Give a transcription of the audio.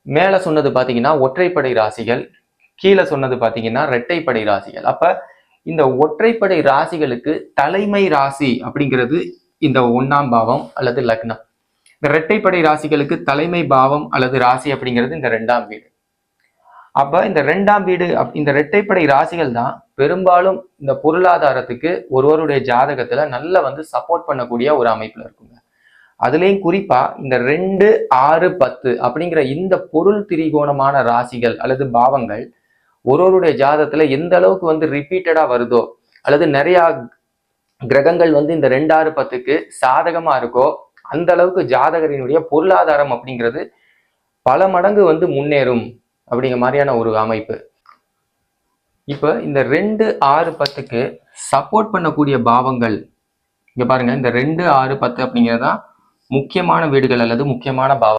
மேல சொன்னது பாத்தீங்கன்னா ஒற்றைப்படை ராசிகள், கீழே சொன்னது பாத்தீங்கன்னா இரட்டைப்படை ராசிகள். அப்ப இந்த ஒற்றைப்படை ராசிகளுக்கு தலைமை ராசி அப்படிங்கிறது இந்த 1ஆம் பாவம் அல்லது லக்னம். இந்த இரட்டைப்படை ராசிகளுக்கு தலைமை பாவம் அல்லது ராசி அப்படிங்கிறது இந்த 2ஆம் வீடு. அப்ப இந்த 2ஆம் வீடு இந்த இரட்டைப்படை ராசிகள் தான் பெரும்பாலும் இந்த பொருளாதாரத்துக்கு ஒருவருடைய ஜாதகத்துல நல்ல சப்போர்ட் பண்ணக்கூடிய ஒரு அமைப்புல இருக்குங்க. அதுலயும் குறிப்பா இந்த 2, 6, 10 அப்படிங்கிற இந்த பொருள் திரிகோணமான ராசிகள் அல்லது பாவங்கள் ஒருவருடைய ஜாதகத்துல எந்த அளவுக்கு ரிப்பீட்டடா வருதோ அல்லது நிறைய கிரகங்கள் இந்த 2, 6, 10க்கு சாதகமா இருக்கோ அந்த அளவுக்கு ஜாதகரினுடைய பொருளாதாரம் அப்படிங்கிறது பல மடங்கு முன்னேறும் அப்படிங்கிற மாதிரியான ஒரு அமைப்பு. இப்ப இந்த 2, 6, 10க்கு சப்போர்ட் பண்ணக்கூடிய பாவங்கள் இங்க பாருங்க, இந்த 2, 6, 10 அப்படிங்கிறதா முக்கியமான வீடுகள் அல்லது முக்கியமான பாவம்.